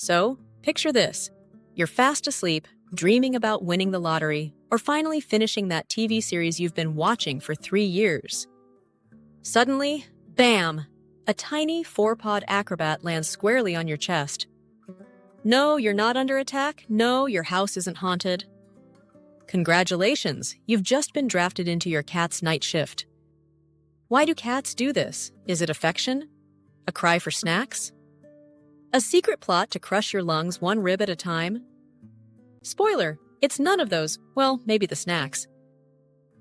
So, picture this. You're fast asleep, dreaming about winning the lottery, or finally finishing that TV series you've been watching for 3 years. Suddenly, bam! A tiny four-pawed acrobat lands squarely on your chest. No, you're not under attack. No, your house isn't haunted. Congratulations, you've just been drafted into your cat's night shift. Why do cats do this? Is it affection? A cry for snacks? A secret plot to crush your lungs one rib at a time? Spoiler, it's none of those, well, maybe the snacks.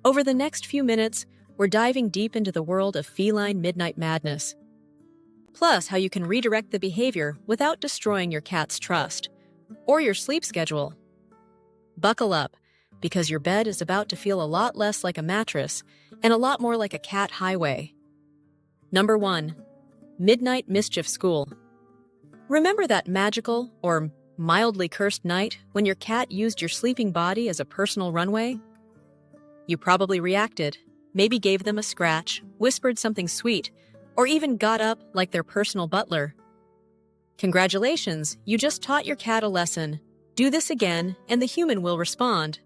Over the next few minutes, we're diving deep into the world of feline midnight madness. Plus, how you can redirect the behavior without destroying your cat's trust, or your sleep schedule. Buckle up, because your bed is about to feel a lot less like a mattress and a lot more like a cat highway. Number 1. Midnight Mischief School. Remember that magical, or mildly cursed night when your cat used your sleeping body as a personal runway? You probably reacted, maybe gave them a scratch, whispered something sweet, or even got up like their personal butler. Congratulations, you just taught your cat a lesson. Do this again, and the human will respond.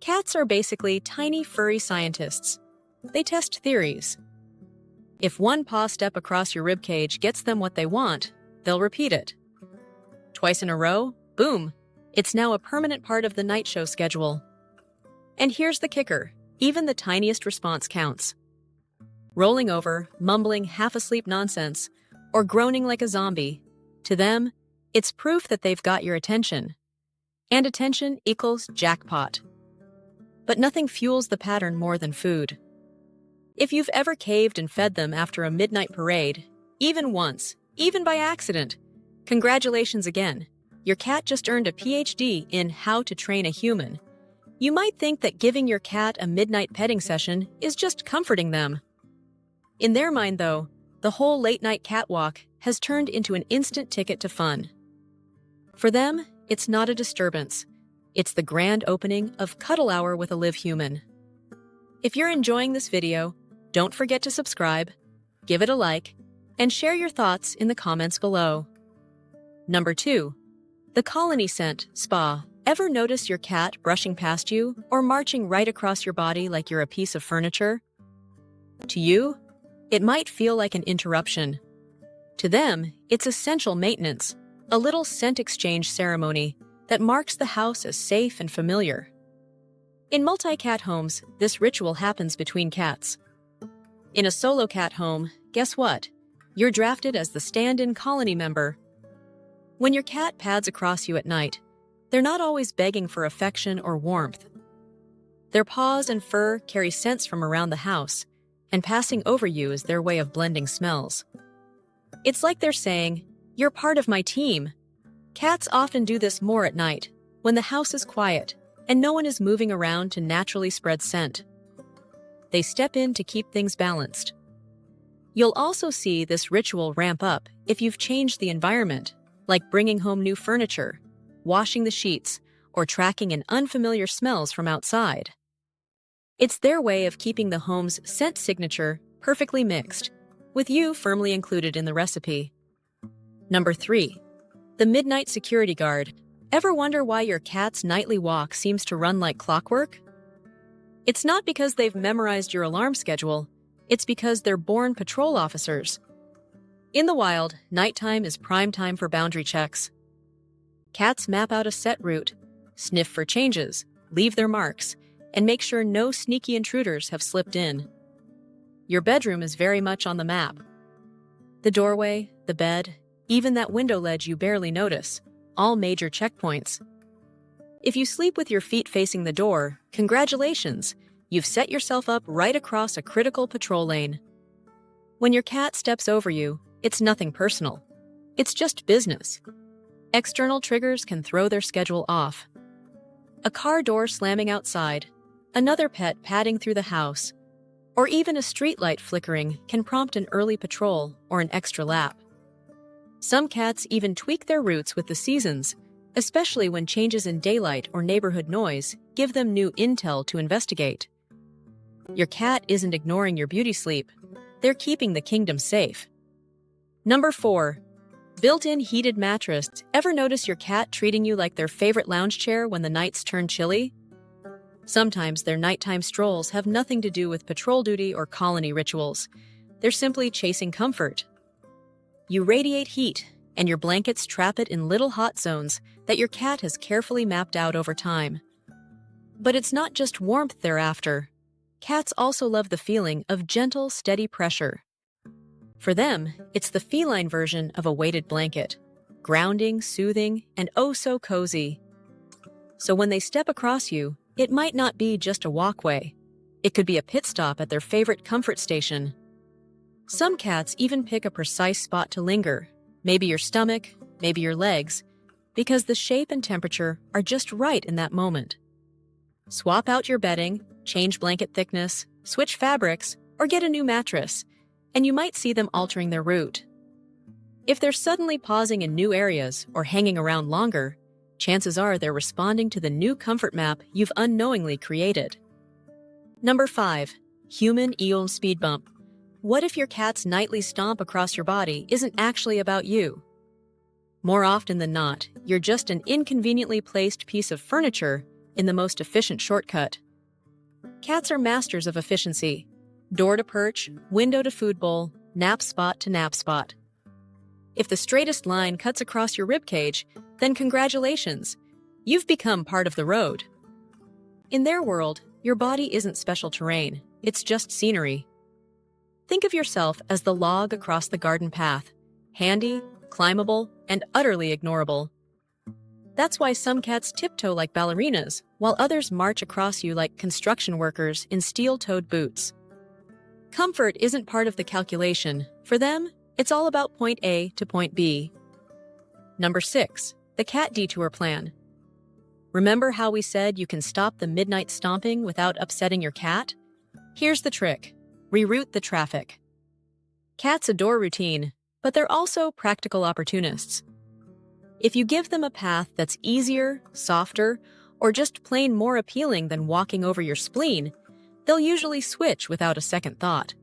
Cats are basically tiny furry scientists. They test theories. If one paw step across your ribcage gets them what they want, they'll repeat it. Twice in a row, boom, it's now a permanent part of the night show schedule. And here's the kicker, even the tiniest response counts. Rolling over, mumbling half-asleep nonsense, or groaning like a zombie, to them, it's proof that they've got your attention. And attention equals jackpot. But nothing fuels the pattern more than food. If you've ever caved and fed them after a midnight parade, even once, even by accident, congratulations again. Your cat just earned a PhD in how to train a human. You might think that giving your cat a midnight petting session is just comforting them. In their mind, though, the whole late-night catwalk has turned into an instant ticket to fun. For them, it's not a disturbance. It's the grand opening of Cuddle Hour with a live human. If you're enjoying this video, don't forget to subscribe, give it a like, and share your thoughts in the comments below. Number 2. The colony scent, spa. Ever notice your cat brushing past you or marching right across your body like you're a piece of furniture? To you, it might feel like an interruption. To them, it's essential maintenance, a little scent exchange ceremony that marks the house as safe and familiar. In multi-cat homes, this ritual happens between cats. In a solo cat home, guess what? You're drafted as the stand-in colony member. When your cat pads across you at night, they're not always begging for affection or warmth. Their paws and fur carry scents from around the house, and passing over you is their way of blending smells. It's like they're saying, "You're part of my team." Cats often do this more at night, when the house is quiet and no one is moving around to naturally spread scent. They step in to keep things balanced. You'll also see this ritual ramp up if you've changed the environment, like bringing home new furniture, washing the sheets, or tracking in unfamiliar smells from outside. It's their way of keeping the home's scent signature perfectly mixed, with you firmly included in the recipe. Number 3. The Midnight Security Guard. Ever wonder why your cat's nightly walk seems to run like clockwork? It's not because they've memorized your alarm schedule, it's because they're born patrol officers. In the wild, nighttime is prime time for boundary checks. Cats map out a set route, sniff for changes, leave their marks, and make sure no sneaky intruders have slipped in. Your bedroom is very much on the map. The doorway, the bed, even that window ledge you barely notice, all major checkpoints. If you sleep with your feet facing the door, congratulations, you've set yourself up right across a critical patrol lane. When your cat steps over you, it's nothing personal. It's just business. External triggers can throw their schedule off. A car door slamming outside, another pet padding through the house, or even a streetlight flickering can prompt an early patrol or an extra lap. Some cats even tweak their routes with the seasons, especially when changes in daylight or neighborhood noise give them new intel to investigate. Your cat isn't ignoring your beauty sleep. They're keeping the kingdom safe. Number 4. Built-in heated mattress. Ever notice your cat treating you like their favorite lounge chair when the nights turn chilly? Sometimes their nighttime strolls have nothing to do with patrol duty or colony rituals. They're simply chasing comfort. You radiate heat, and your blankets trap it in little hot zones that your cat has carefully mapped out over time. But it's not just warmth they're after. Cats also love the feeling of gentle, steady pressure. For them, it's the feline version of a weighted blanket, grounding, soothing, and oh so cozy. So when they step across you, it might not be just a walkway. It could be a pit stop at their favorite comfort station. Some cats even pick a precise spot to linger, maybe your stomach, maybe your legs, because the shape and temperature are just right in that moment. Swap out your bedding, change blanket thickness, switch fabrics, or get a new mattress, and you might see them altering their route. If they're suddenly pausing in new areas or hanging around longer, chances are they're responding to the new comfort map you've unknowingly created. Number 5. Human eel speed bump. What if your cat's nightly stomp across your body isn't actually about you? More often than not, you're just an inconveniently placed piece of furniture in the most efficient shortcut. Cats are masters of efficiency. Door to perch, window to food bowl, nap spot to nap spot. If the straightest line cuts across your ribcage, then congratulations, you've become part of the road. In their world, your body isn't special terrain, it's just scenery. Think of yourself as the log across the garden path, handy, climbable, and utterly ignorable. That's why some cats tiptoe like ballerinas, while others march across you like construction workers in steel-toed boots. Comfort isn't part of the calculation. For them, it's all about point A to point B. Number 6. The cat detour plan. Remember how we said you can stop the midnight stomping without upsetting your cat? Here's the trick. Reroute the traffic. Cats adore routine, but they're also practical opportunists. If you give them a path that's easier, softer, or just plain more appealing than walking over your spleen, they'll usually switch without a second thought.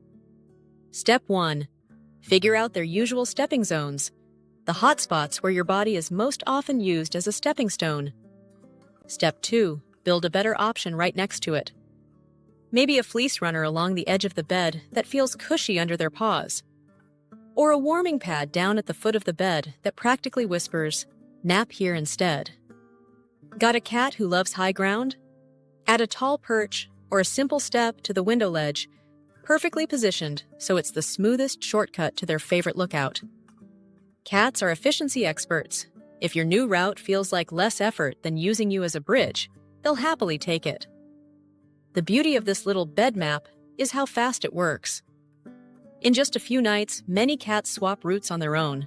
Step 1. Figure out their usual stepping zones, the hot spots where your body is most often used as a stepping stone. Step 2. Build a better option right next to it. Maybe a fleece runner along the edge of the bed that feels cushy under their paws. Or a warming pad down at the foot of the bed that practically whispers, "Nap here instead." Got a cat who loves high ground? Add a tall perch or a simple step to the window ledge, perfectly positioned so it's the smoothest shortcut to their favorite lookout. Cats are efficiency experts. If your new route feels like less effort than using you as a bridge, they'll happily take it. The beauty of this little bed map is how fast it works. In just a few nights, many cats swap routes on their own.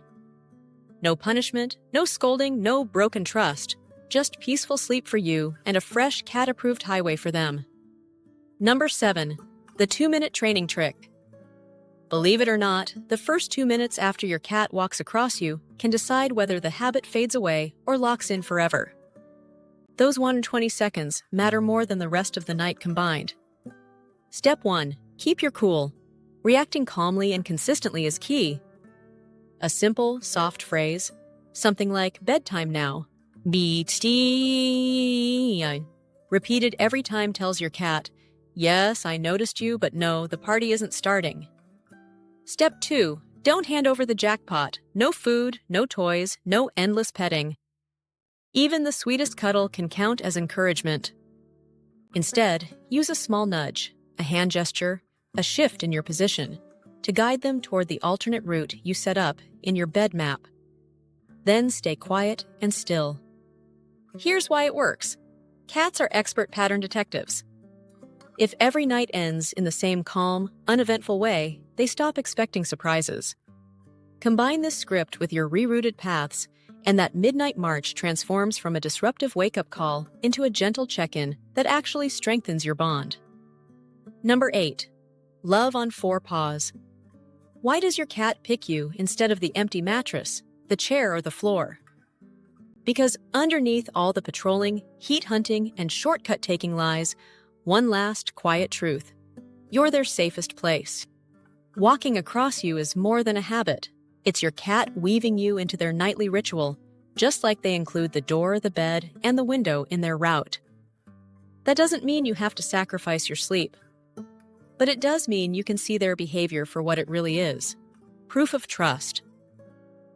No punishment, no scolding, no broken trust, just peaceful sleep for you and a fresh cat-approved highway for them. Number 7. The 2-minute training trick. Believe it or not, the first 2 minutes after your cat walks across you can decide whether the habit fades away or locks in forever. Those 120 seconds matter more than the rest of the night combined. Step 1. Keep your cool. Reacting calmly and consistently is key. A simple, soft phrase, something like "bedtime now," repeated every time tells your cat, "Yes, I noticed you, but no, the party isn't starting." Step 2. Don't hand over the jackpot. No food, no toys, no endless petting. Even the sweetest cuddle can count as encouragement. Instead, use a small nudge, a hand gesture, a shift in your position, to guide them toward the alternate route you set up in your bed map. Then stay quiet and still. Here's why it works. Cats are expert pattern detectives. If every night ends in the same calm, uneventful way, they stop expecting surprises. Combine this script with your rerouted paths, and that midnight march transforms from a disruptive wake-up call into a gentle check-in that actually strengthens your bond. Number 8. Love on 4 paws. Why does your cat pick you instead of the empty mattress, the chair, or the floor? Because underneath all the patrolling, heat hunting, and shortcut taking lies one last quiet truth. You're their safest place. Walking across you is more than a habit. It's your cat weaving you into their nightly ritual, just like they include the door, the bed, and the window in their route. That doesn't mean you have to sacrifice your sleep, but it does mean you can see their behavior for what it really is: proof of trust.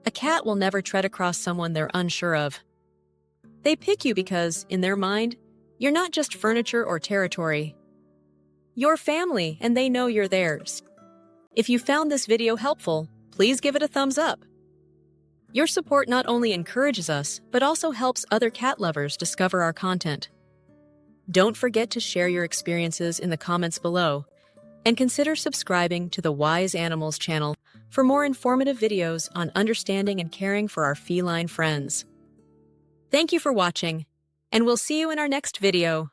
A cat will never tread across someone they're unsure of. They pick you because, in their mind, you're not just furniture or territory. You're family, and they know you're theirs. If you found this video helpful, please give it a thumbs up. Your support not only encourages us, but also helps other cat lovers discover our content. Don't forget to share your experiences in the comments below, and consider subscribing to the Wise Animals channel for more informative videos on understanding and caring for our feline friends. Thank you for watching, and we'll see you in our next video.